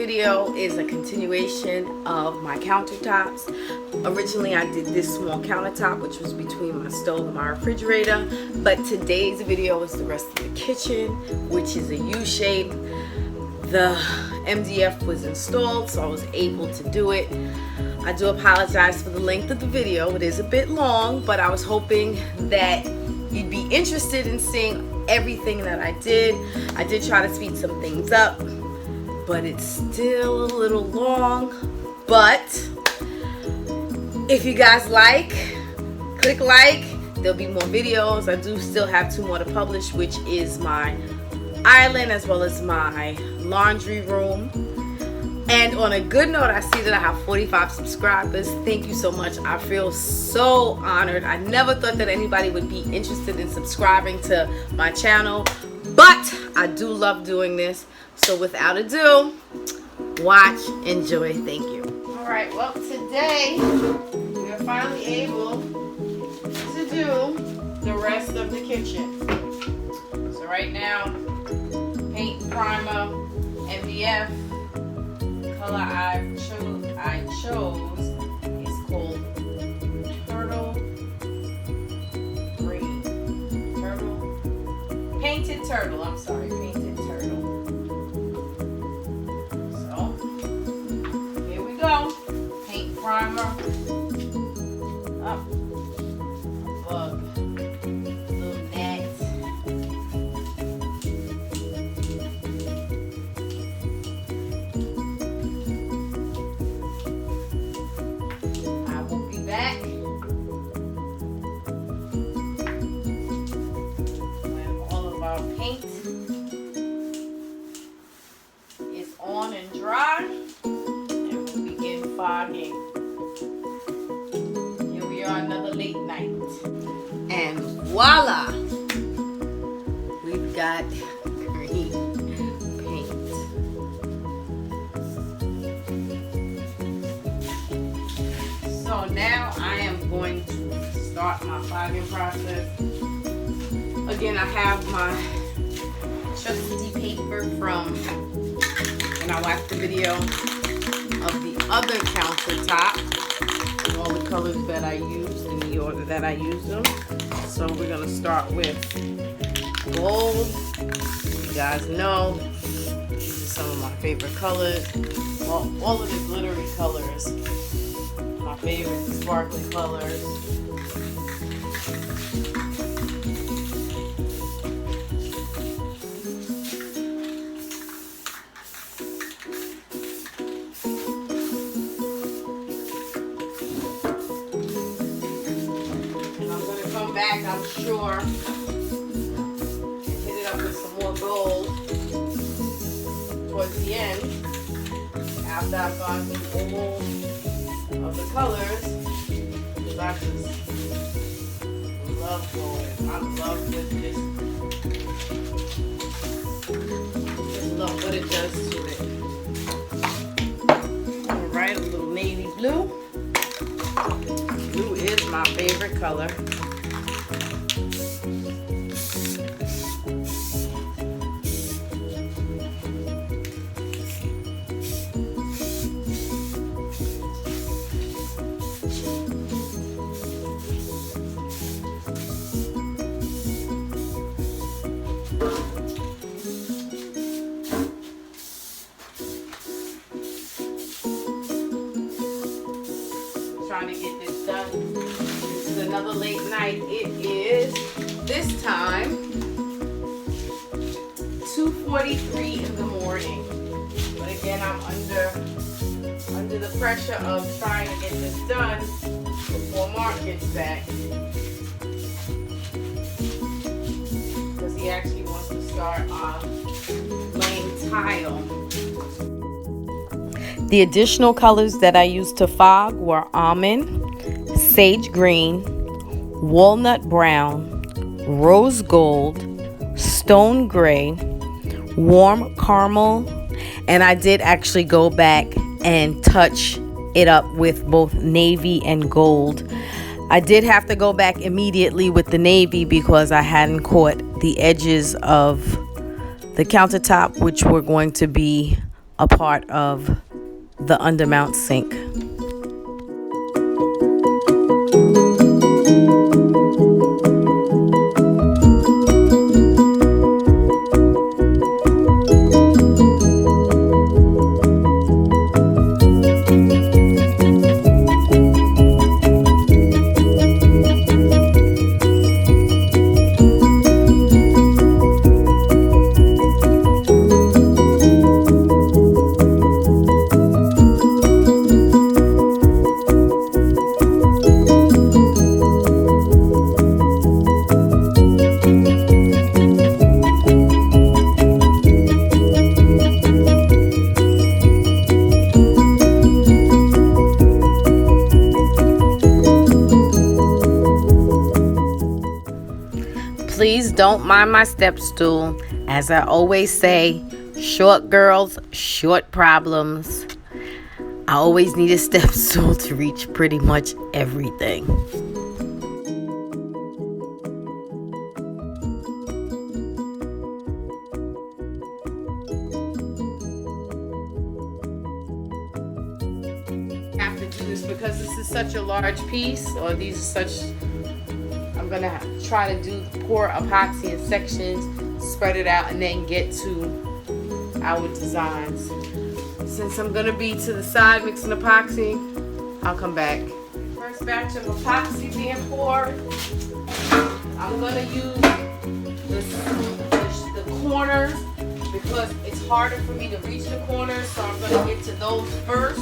video is a continuation of my countertops. Originally I did this small countertop which was between my stove and my refrigerator, but today's video is the rest of the kitchen, which is a U-shape. The MDF was installed, so I was able to do it. I do apologize for the length of the video. It is a bit long, but I was hoping that you'd be interested in seeing everything that I did. I did try to speed some things up, but it's still a little long. But if you guys like, click like. There'll be more videos. I do still have 2 more to publish, which is my island as well as my laundry room. And on a good note, I see that I have 45 subscribers. Thank you so much. I feel so honored. I never thought that anybody would be interested in subscribing to my channel, but I do love doing this. So without ado, watch, enjoy. Thank you. All right, well, today we are finally able to do the rest of the kitchen. So right now, paint, primer, MDF. Color I chose is called Turtle Green. Painted Turtle. I'm sorry, Painted Turtle. So here we go. Paint primer. Up. Bug. Little gnat. Back when all of our paint is on and dry, and we'll begin fogging. Here we are, another late night, and voila, we've got green paint. So now I am going to start my fogging process. Again, I have my trusty paper from when I watched the video of the other countertop, all the colors that I used in the order that I used them. So we're going to start with gold. You guys know these are some of my favorite colors. Well, all of the glittery colors. My favorite sparkly colors. And I'm going to come back, I'm sure, and hit it up with some more gold towards the end after I've gone through all of the colors, because I just love gold. I'm in love with this. Just love what it does to it. Alright, a little navy blue. Blue is my favorite color. Trying to get this done. This is another late night. It is this time 2:43 in the morning. But again, I'm under the pressure of trying to get this done before Mark gets back, because he actually wants to start laying tile. The additional colors that I used to fog were almond, sage green, walnut brown, rose gold, stone gray, warm caramel, and I did actually go back and touch it up with both navy and gold. I did have to go back immediately with the navy because I hadn't caught the edges of the countertop, which were going to be a part of the undermount sink. Please don't mind my step stool. As I always say, short girls, short problems. I always need a step stool to reach pretty much everything. I have to do this because this is such a large piece, or these are such, I'm gonna try to pour epoxy in sections, spread it out, and then get to our designs. Since I'm gonna be to the side mixing epoxy, I'll come back. First batch of epoxy being poured. I'm gonna use the corners because it's harder for me to reach the corners, so I'm gonna get to those first.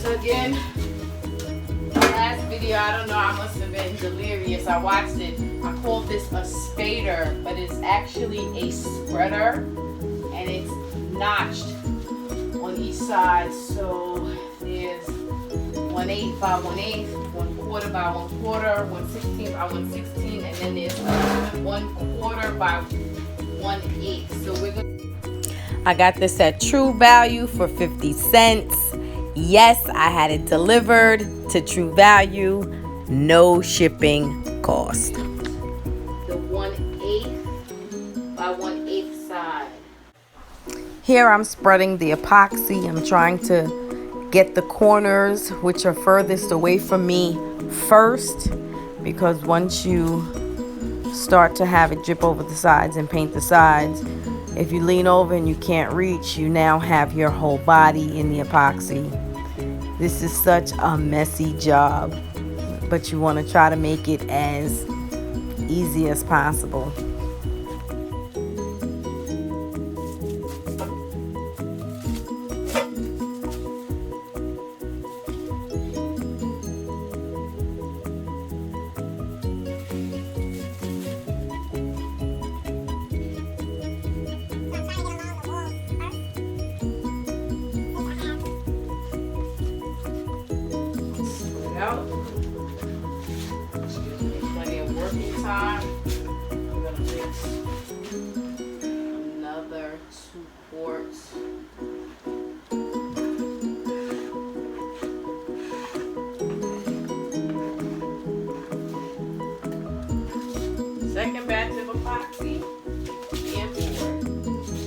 So again, the last video, I don't know, I must have been delirious. I watched it. I called this a spader, but it's actually a spreader, and it's notched on each side. So there's 1/8 by 1/8, 1/4 by 1/4, 1/16 by 1/16, and then there's 1/4 by 1/8. So we're gonna. I got this at True Value for 50 cents. Yes, I had it delivered to True Value, no shipping cost. The 1/8 by 1/8 side. Here I'm spreading the epoxy. I'm trying to get the corners, which are furthest away from me, first, because once you start to have it drip over the sides and paint the sides, if you lean over and you can't reach, you now have your whole body in the epoxy. This is such a messy job, but you want to try to make it as easy as possible. Out. Excuse me, plenty of working time. I'm gonna mix another 2 quarts. Second batch of epoxy and poured.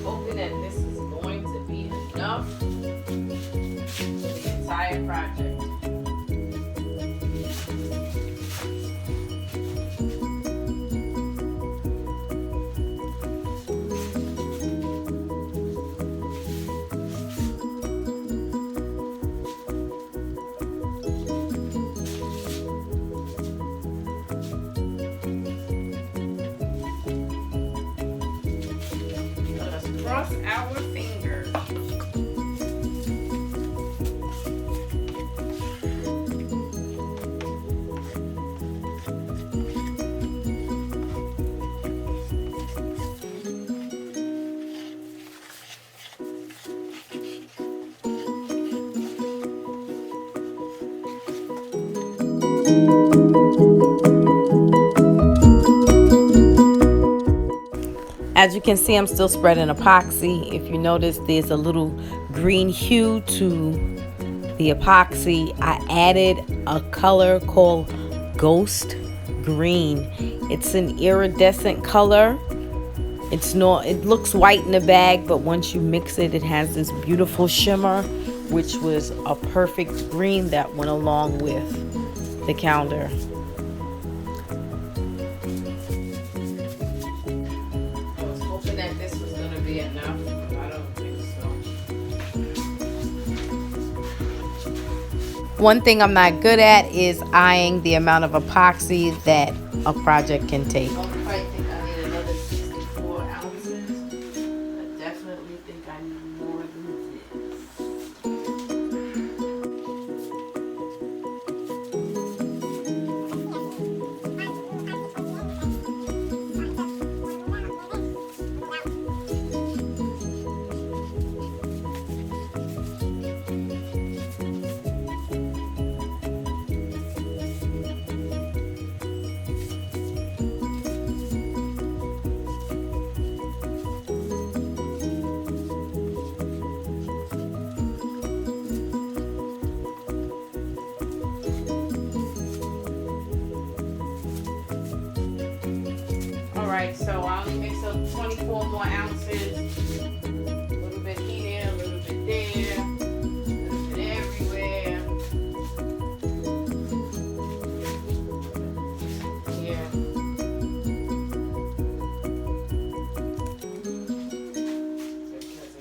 Hoping that this is going to be enough for the entire project. Cross our fingers. As you can see, I'm still spreading epoxy. If you notice, there's a little green hue to the epoxy. I added a color called Ghost Green. It's an iridescent color. It looks white in the bag, but once you mix it, it has this beautiful shimmer, which was a perfect green that went along with the counter. One thing I'm not good at is eyeing the amount of epoxy that a project can take. I don't quite think I need another 64 ounces. I definitely think I need more than this. Alright, so I only mix up 24 more ounces. A little bit here, a little bit there, a little bit everywhere. Here. Because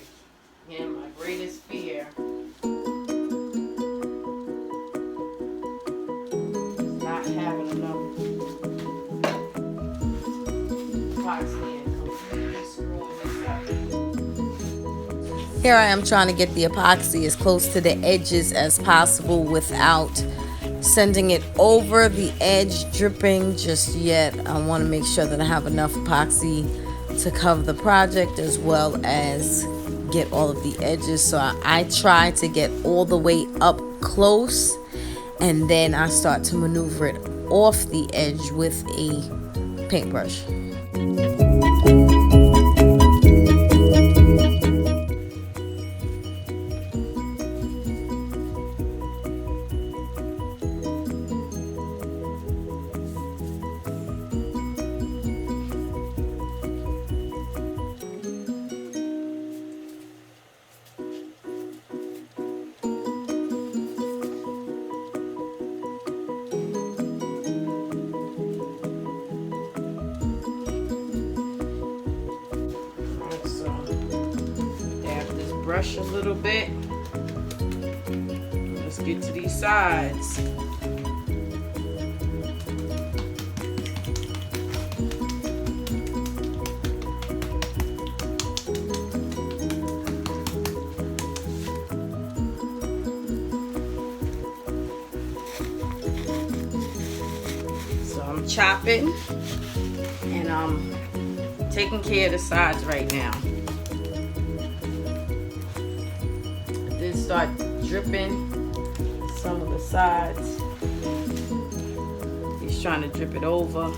again, my greatest fear is not having enough. Here I am trying to get the epoxy as close to the edges as possible without sending it over the edge dripping just yet. I want to make sure that I have enough epoxy to cover the project as well as get all of the edges. So I try to get all the way up close, and then I start to maneuver it off the edge with a paintbrush. Brush a little bit. Let's get to these sides. So I'm chopping and I'm taking care of the sides right now. Start dripping some of the sides. He's trying to drip it over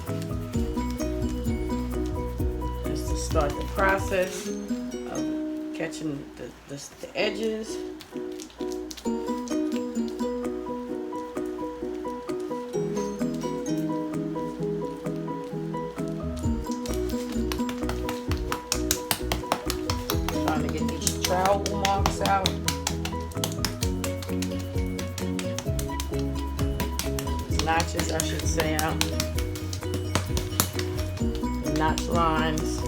just to start the process of catching the edges. Trying to get these trowel marks out. Notches, I should say, out. Notch lines.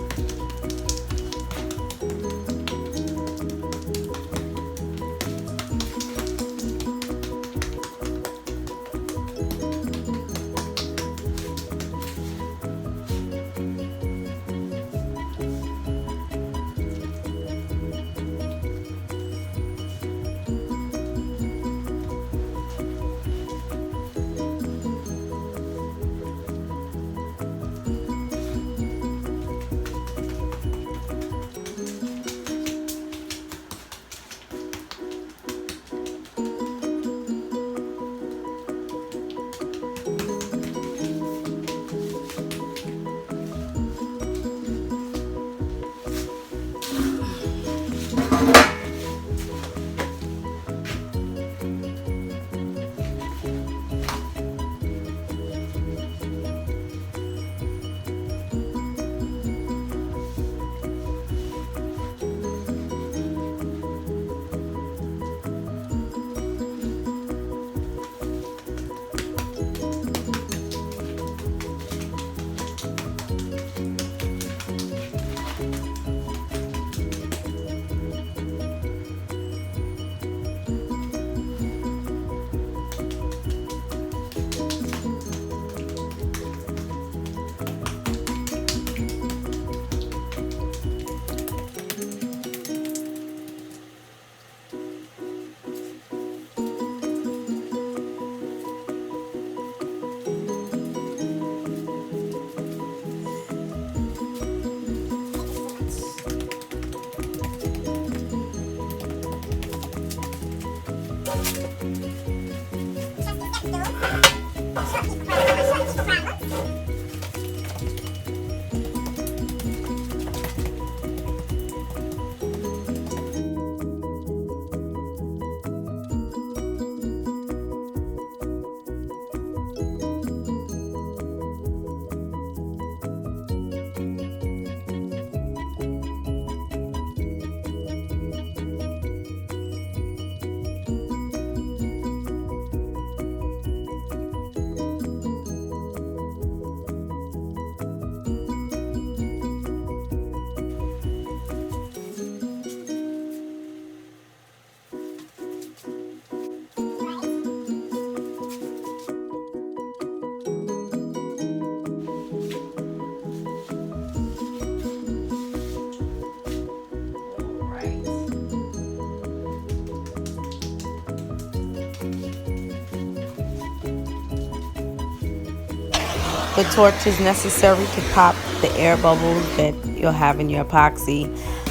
The torch is necessary to pop the air bubbles that you'll have in your epoxy.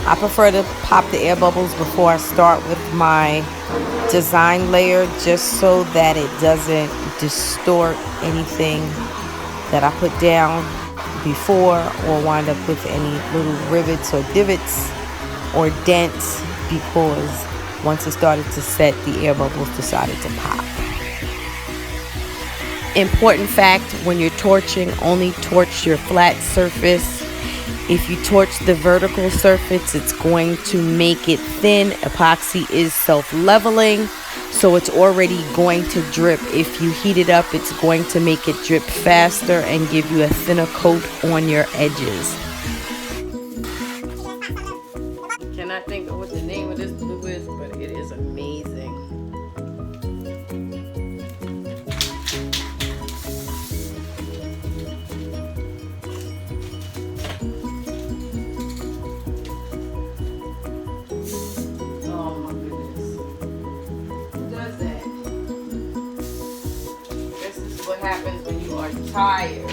I prefer to pop the air bubbles before I start with my design layer, just so that it doesn't distort anything that I put down before or wind up with any little rivets or divots or dents, because once it started to set, the air bubbles decided to pop. Important fact, when you're torching, only torch your flat surface. If you torch the vertical surface, it's going to make it thin. Epoxy is self-leveling, so it's already going to drip. If you heat it up, it's going to make it drip faster and give you a thinner coat on your edges. Cannot think of what the name of this glue is, but it is amazing. What happens when you are tired.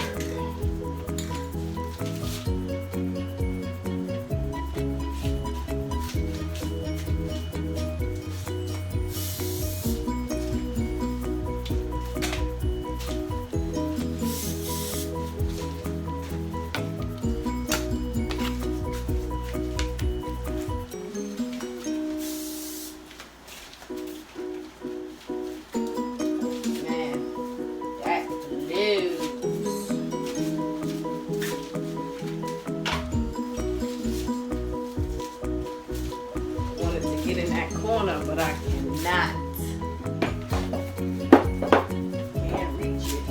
Get in that corner, but I cannot. Can't reach it.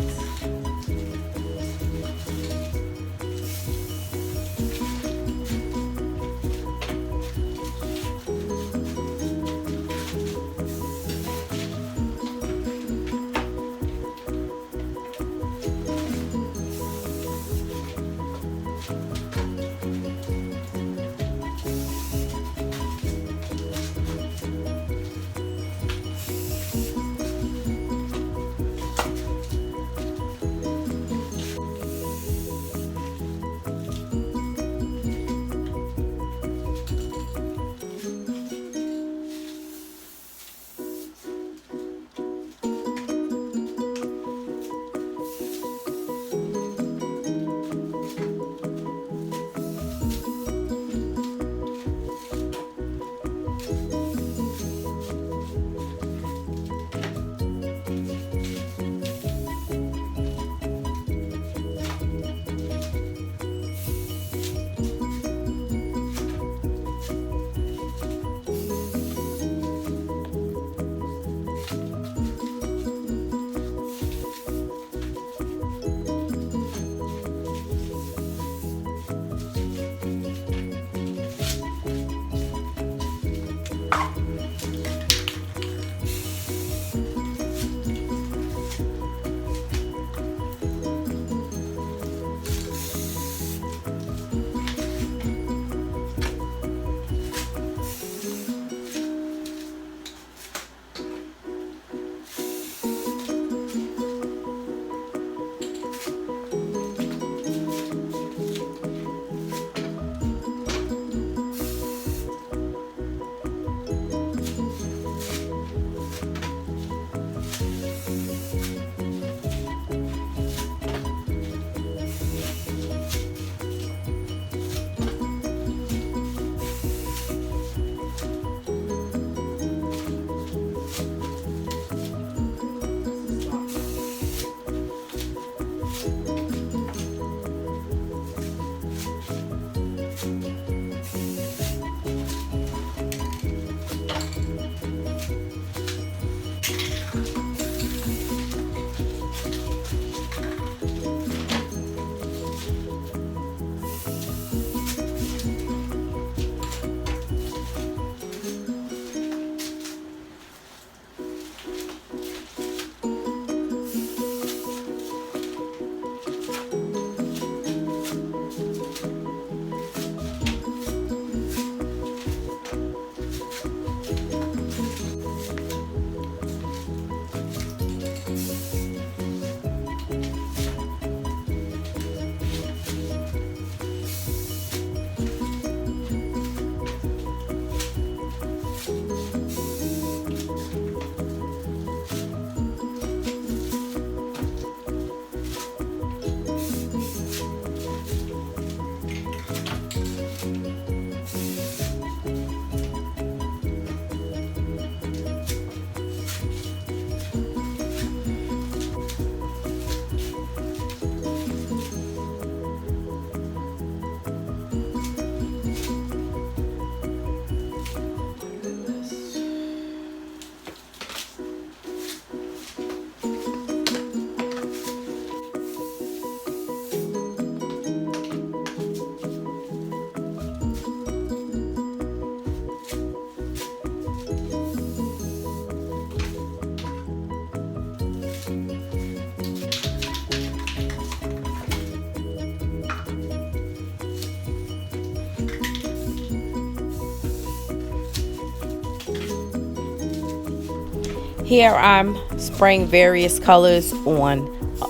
Here I'm spraying various colors on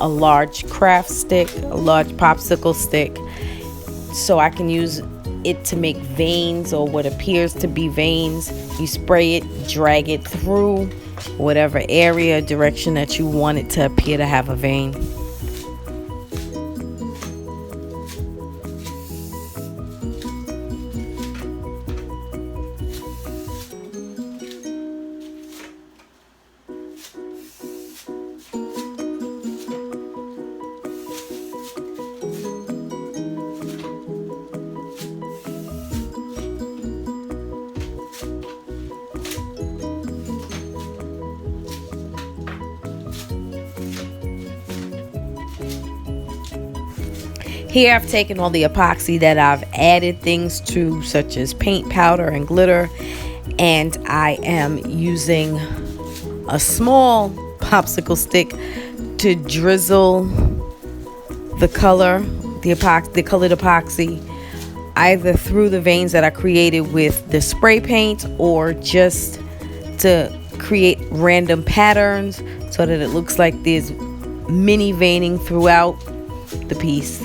a large craft stick, a large popsicle stick, so I can use it to make veins or what appears to be veins. You spray it, drag it through whatever area, direction that you want it to appear to have a vein. Here I've taken all the epoxy that I've added things to, such as paint powder and glitter, and I am using a small popsicle stick to drizzle the color, the colored epoxy, either through the veins that I created with the spray paint or just to create random patterns so that it looks like there's mini veining throughout the piece.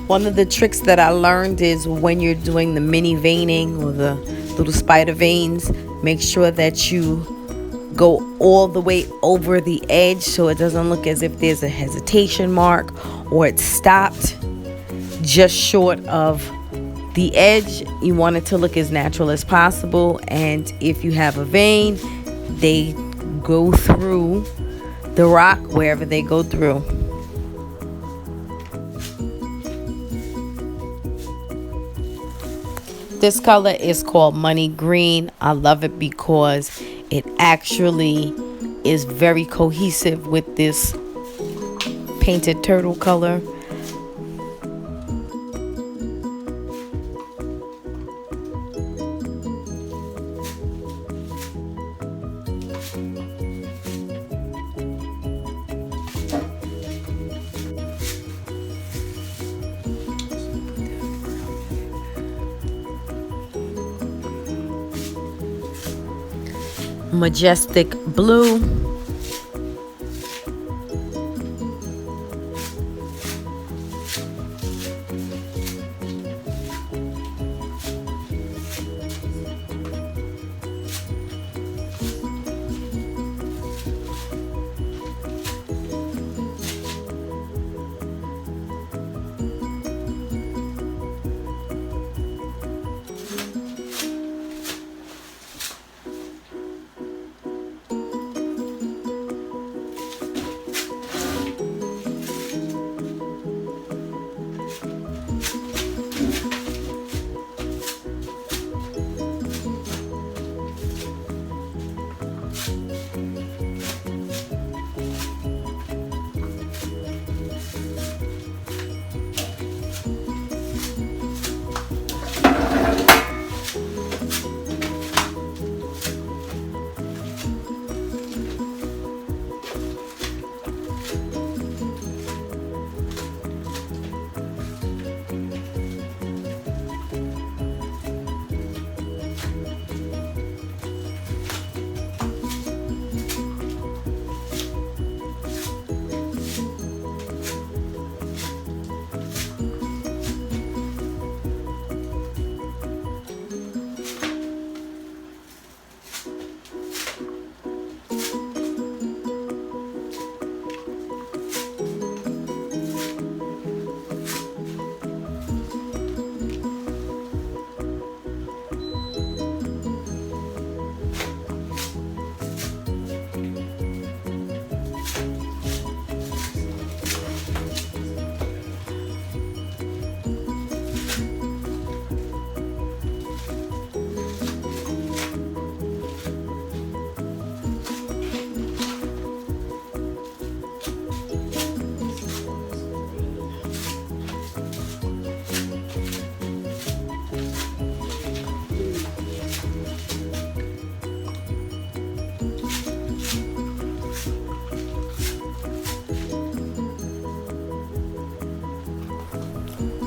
One of the tricks that I learned is when you're doing the mini veining or the little spider veins, make sure that you go all the way over the edge so it doesn't look as if there's a hesitation mark or it's stopped just short of the edge. You want it to look as natural as possible, and if you have a vein, they go through the rock wherever they go through. This color is called Money Green. I love it because it actually is very cohesive with this painted turtle color. Majestic blue.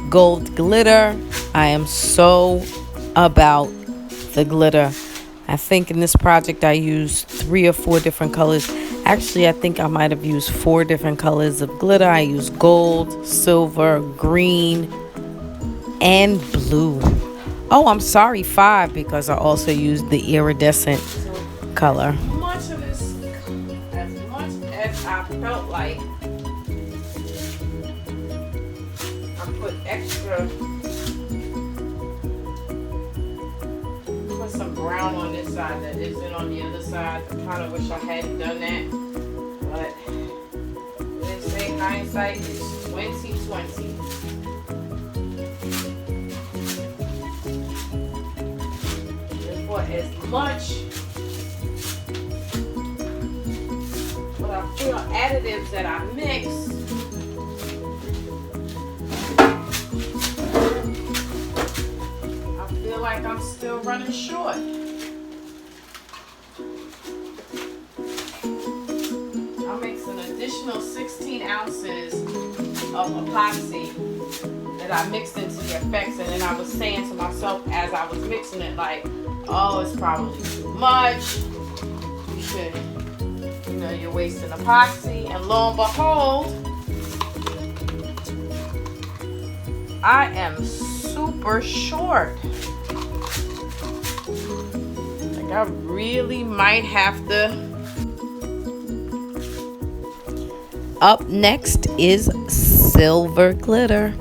gold glitter. I am so about the glitter. I think in this project I used 3 or 4 different colors. Actually, I think I might have used 4 different colors of glitter. I used gold, silver, green, and blue. Oh, I'm sorry, 5, because I also used the iridescent color. Much of this, as much as I felt like I put extra, put some brown on this side that isn't on the other side. I kind of wish I hadn't done that, but they say hindsight is 20/20. For as much what I feel additives that I mix, I feel like I'm still running short. I mix an additional 16 ounces of epoxy that I mixed into the effects, and then I was saying to myself as I was mixing it, like, oh, it's probably too much. You should, you're wasting epoxy. And lo and behold, I am super short. Like, I really might have to. Up next is silver glitter.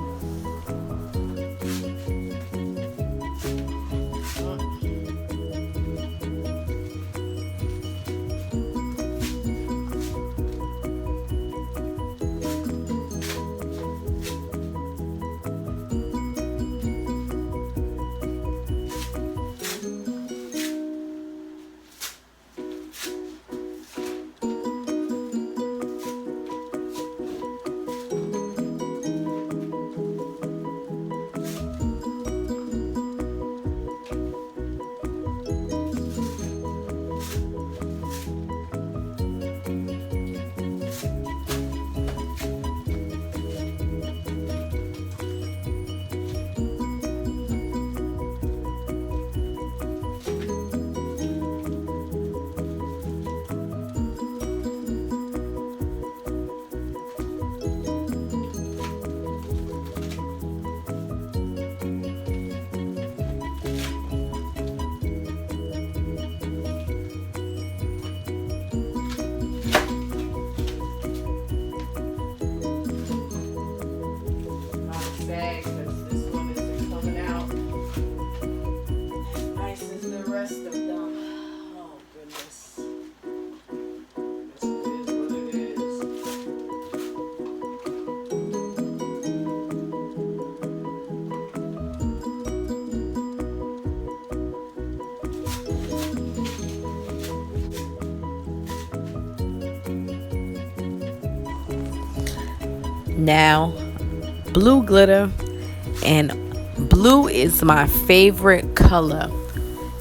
Now, blue glitter, and blue is my favorite color.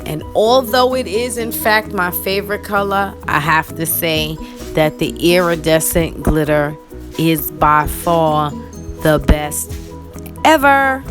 And although it is in fact my favorite color, I have to say that the iridescent glitter is by far the best ever.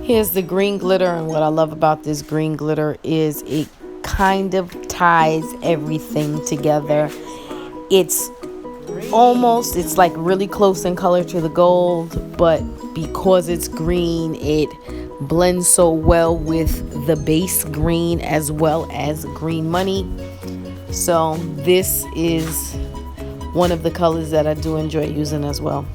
Here's the green glitter, and what I love about this green glitter is it kind of ties everything together. It's it's like really close in color to the gold, but because it's green, it blends so well with the base green as well as green money. So this is one of the colors that I do enjoy using as well.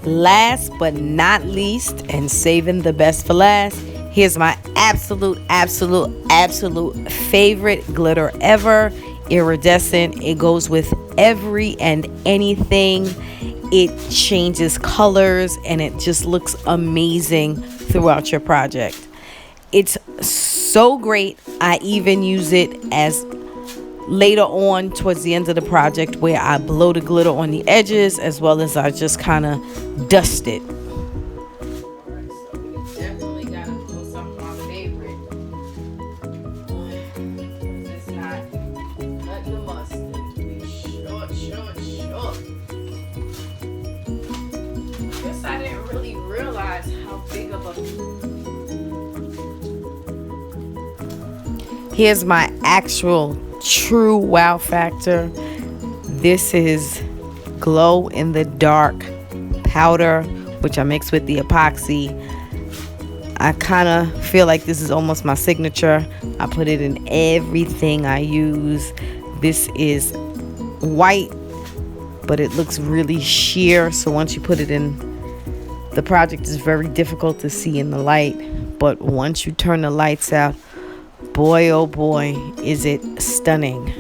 Last but not least, and saving the best for last, here's my absolute favorite glitter ever. Iridescent. It goes with every and anything. It changes colors and it just looks amazing throughout your project. It's so great. I even use it as later on towards the end of the project, where I blow the glitter on the edges as well as I just kind of dust it. Alright, so we definitely gotta blow some of my favorite on, because it's not cutting the mustard. Be short. Guess I didn't really realize how big of a... Here's my actual true wow factor. This is glow in the dark powder, which I mix with the epoxy. I kind of feel like this is almost my signature. I put it in everything I use. This is white, but it looks really sheer, so once you put it in the project, is very difficult to see in the light, but once you turn the lights out, boy oh boy, is it stunning.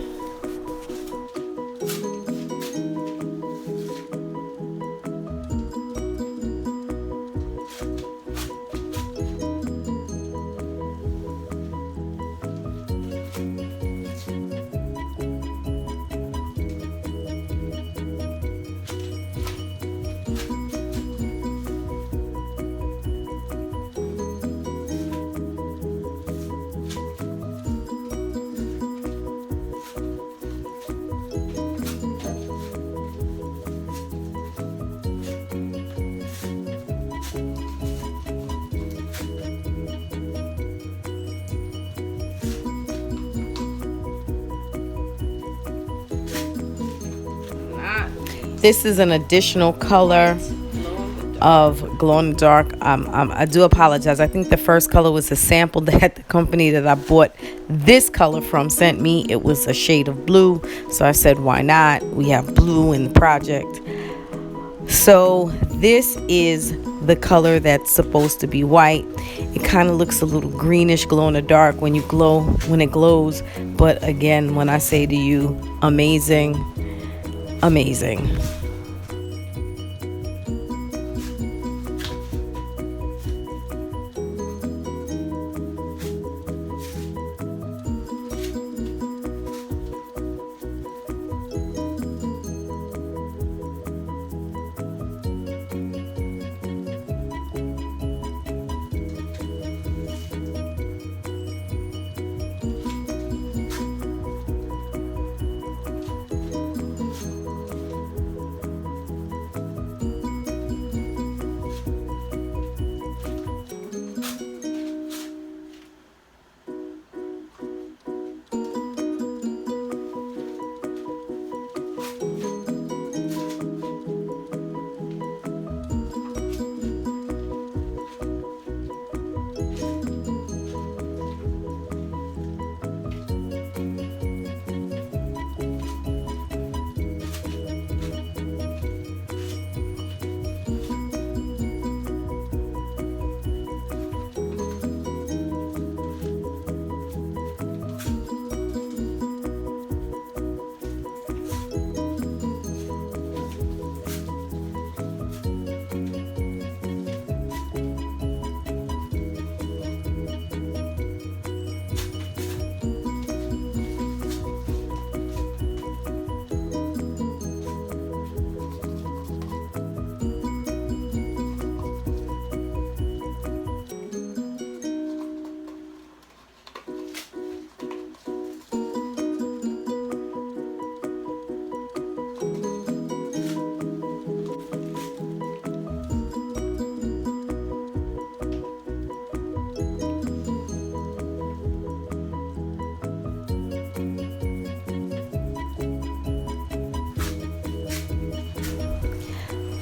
This is an additional color of glow in the dark. I do apologize. I think the first color was a sample that the company that I bought this color from sent me. It was a shade of blue, so I said, why not? We have blue in the project. So this is the color that's supposed to be white. It kind of looks a little greenish glow in the dark when it glows. But again, when I say to you, amazing.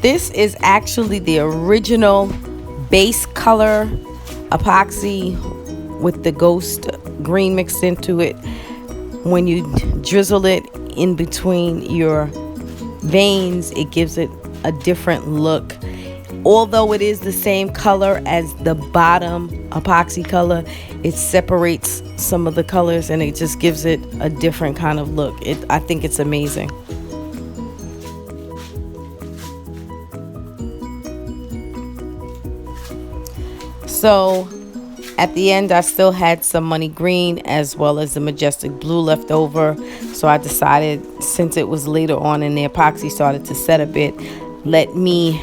This is actually the original base color epoxy with the ghost green mixed into it. When you drizzle it in between your veins, it gives it a different look. Although it is the same color as the bottom epoxy color, it separates some of the colors and it just gives it a different kind of look. I think it's amazing. So at the end, I still had some money green as well as the majestic blue left over. So I decided, since it was later on and the epoxy started to set a bit, let me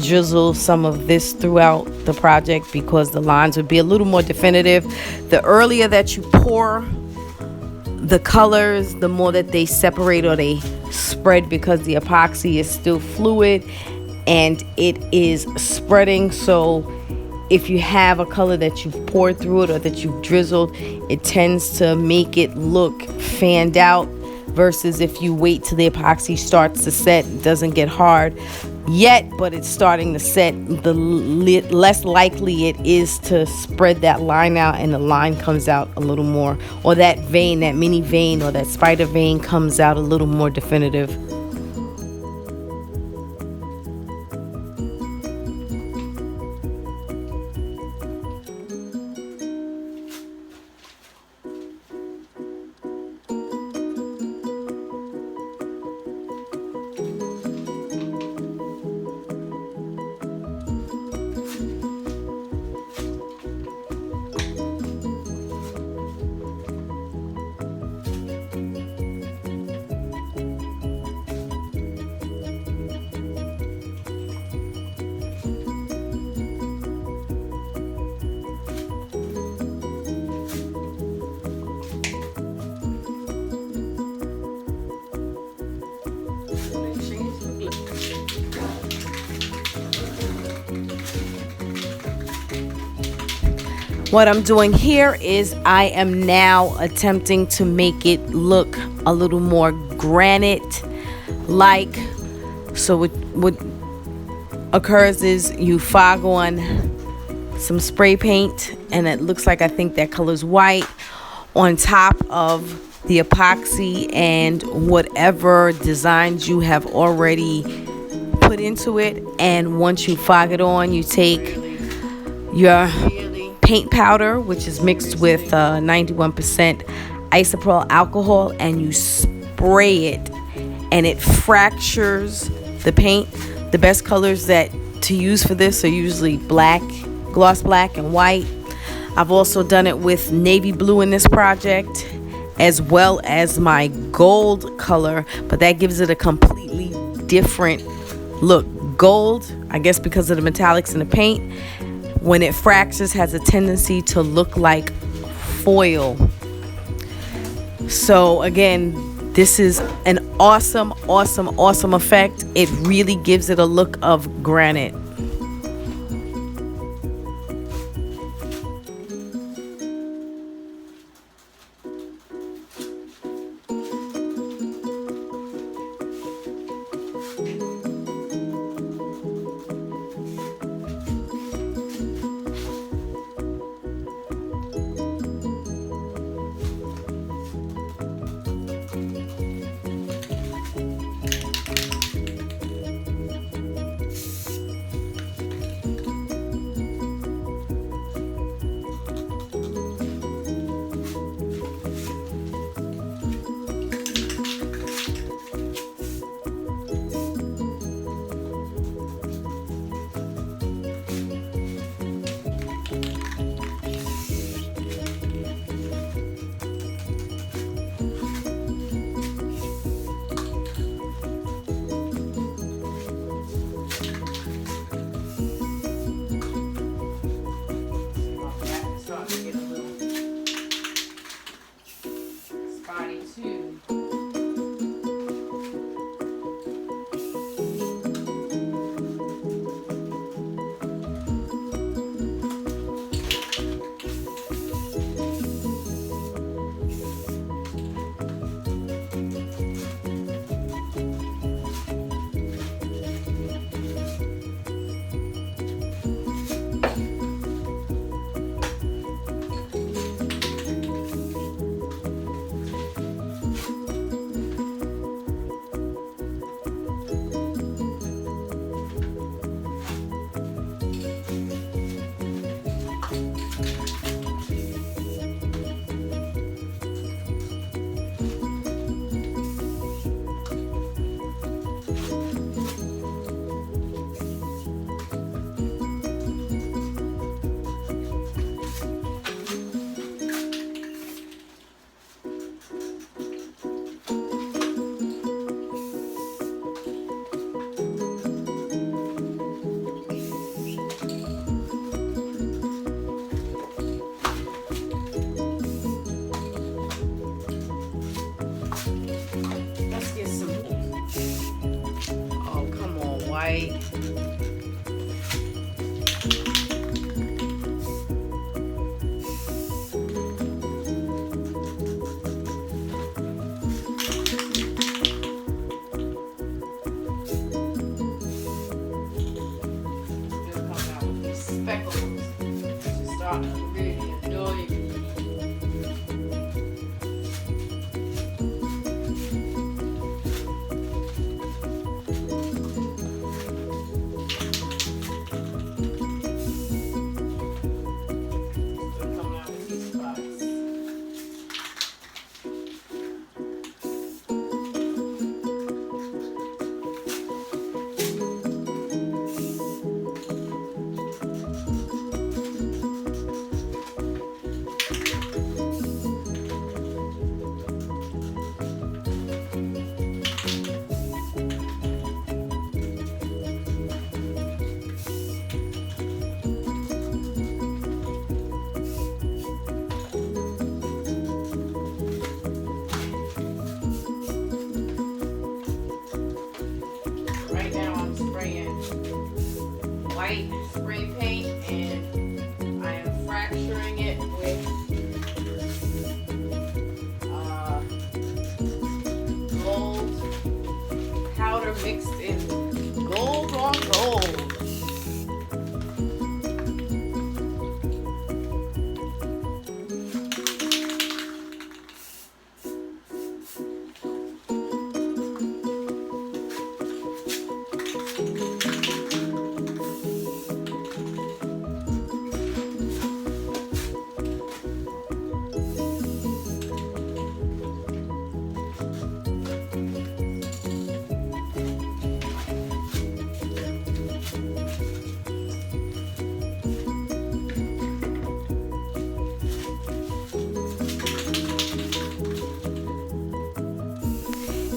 drizzle some of this throughout the project because the lines would be a little more definitive. The earlier that you pour the colors, the more that they separate or they spread, because the epoxy is still fluid and it is spreading. So if you have a color that you've poured through it or that you've drizzled, it tends to make it look fanned out, versus if you wait till the epoxy starts to set, it doesn't get hard yet, but it's starting to set, the less likely it is to spread that line out and the line comes out a little more, or that vein, that mini vein or that spider vein comes out a little more definitive. What I'm doing here is I am now attempting to make it look a little more granite-like. So what occurs is you fog on some spray paint, and it looks like, I think that color's white, on top of the epoxy and whatever designs you have already put into it. And once you fog it on, you take your paint powder, which is mixed with 91% isopropyl alcohol, and you spray it, and it fractures the paint. The best colors that to use for this are usually black, gloss black, and white. I've also done it with navy blue in this project, as well as my gold color, but that gives it a completely different look. Gold, I guess because of the metallics in the paint, when it fractures, has a tendency to look like foil. So again, this is an awesome effect. It really gives it a look of granite. white. Speckles to start to really annoy me. Still coming out with these spots. Right now I'm spraying white spray paint and I am fracturing it with gold powder mixed in gold on gold.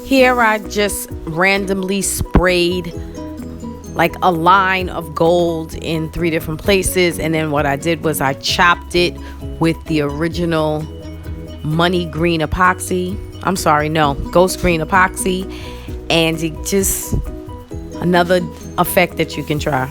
Here I just randomly sprayed like a line of gold in 3 different places, and then what I did was I chopped it with the original money green epoxy. I'm sorry, no, ghost green epoxy, and it just another effect that you can try.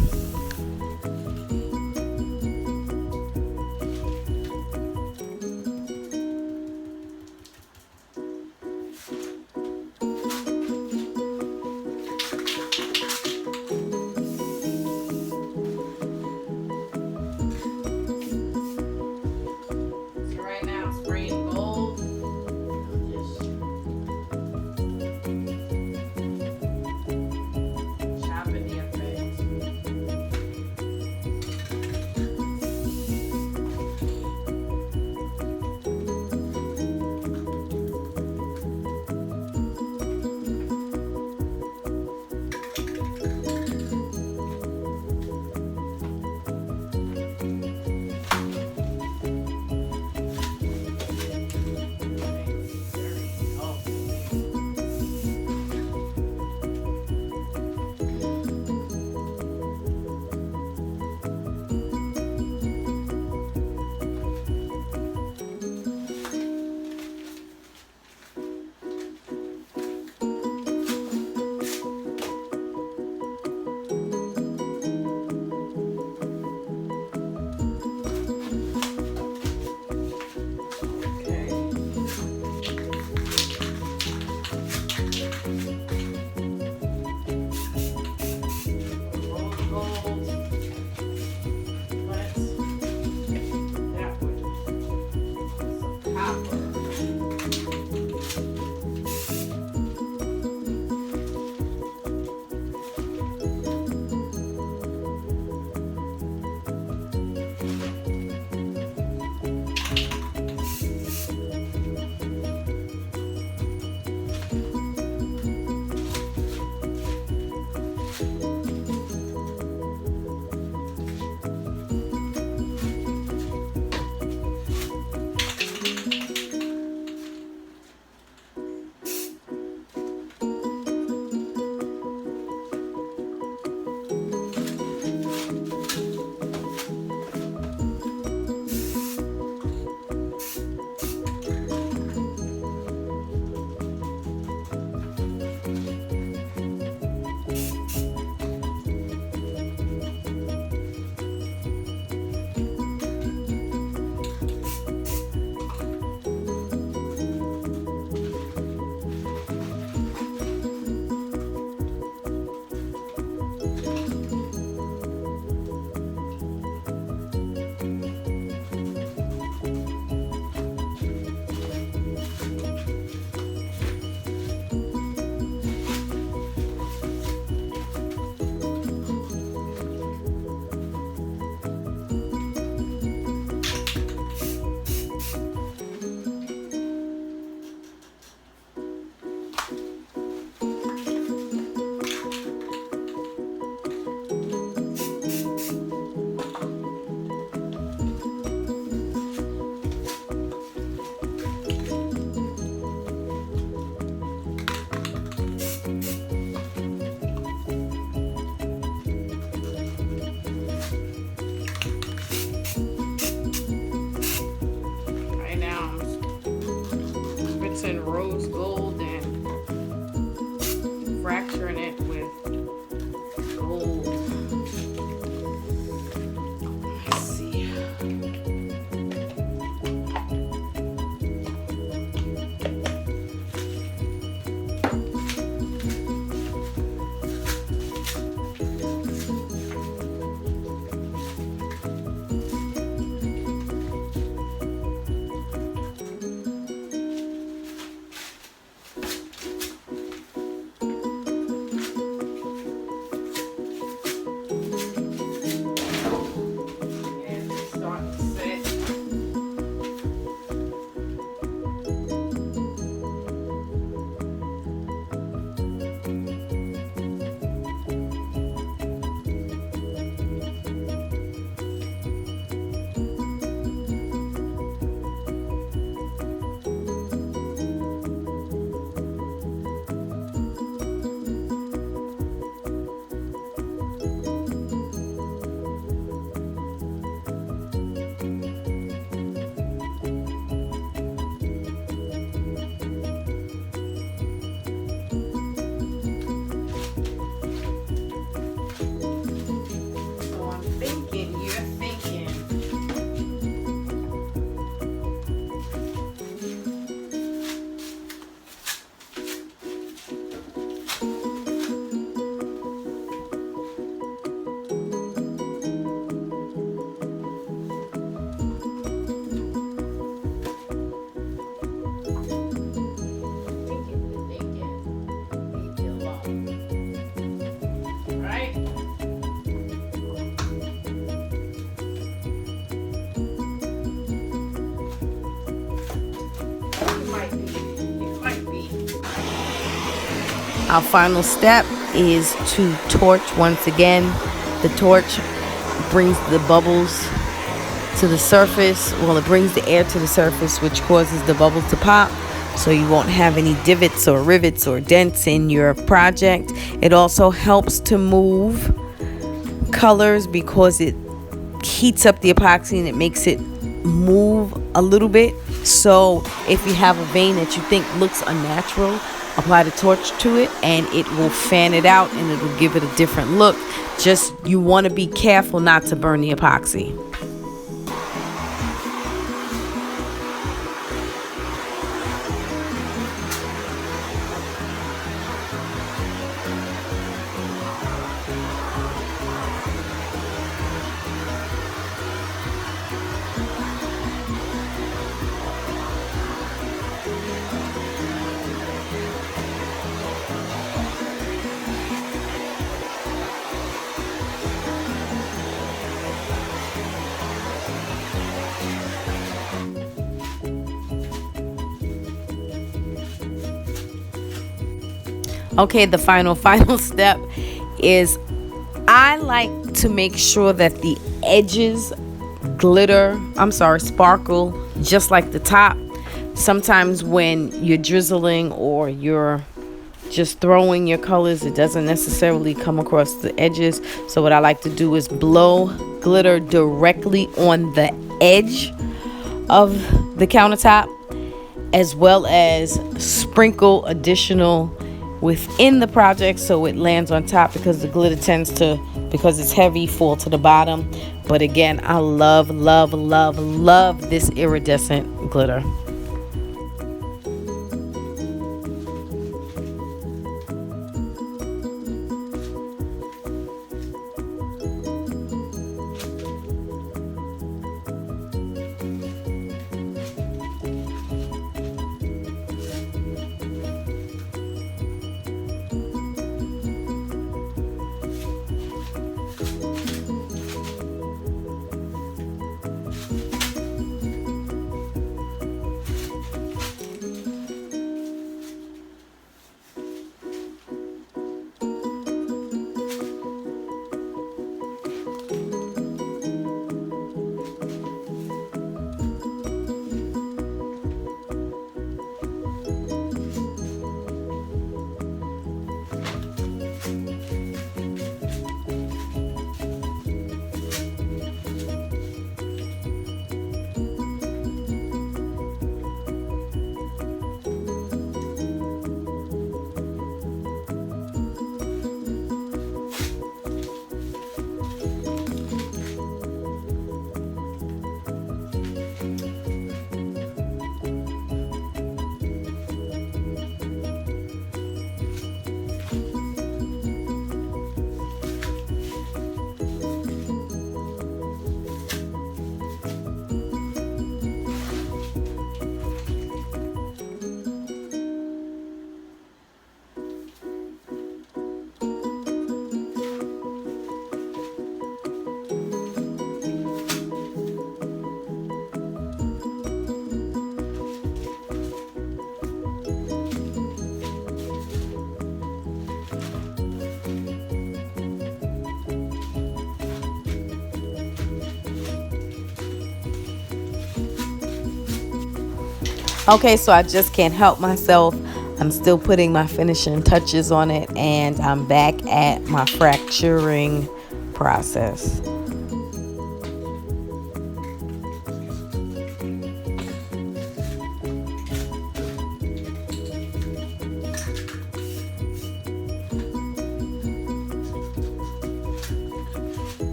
mixing rose gold and fracturing it with gold. Let's see. Our final step is to torch once again. The torch brings the bubbles to the surface. Well, it brings the air to the surface, which causes the bubbles to pop, so you won't have any divots or rivets or dents in your project. It also helps to move colors because it heats up the epoxy and it makes it move a little bit. So if you have a vein that you think looks unnatural, apply the torch to it and it will fan it out and it will give it a different look. Just you want to be careful not to burn the epoxy. Okay, the final step is I like to make sure that the edges sparkle just like the top. Sometimes when you're drizzling or you're just throwing your colors, it doesn't necessarily come across the edges. So what I like to do is blow glitter directly on the edge of the countertop, as well as sprinkle additional within the project so it lands on top, because the glitter tends to, because it's heavy, fall to the bottom. But again, I love this iridescent glitter. Okay, so I just can't help myself. I'm still putting my finishing touches on it, and I'm back at my fracturing process.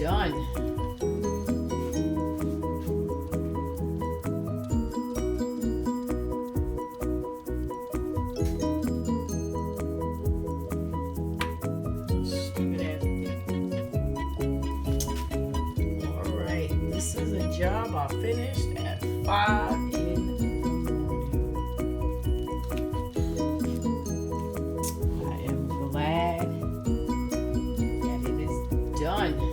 done. Alright, this is a job I finished at 5 in the morning. I am glad that it is done.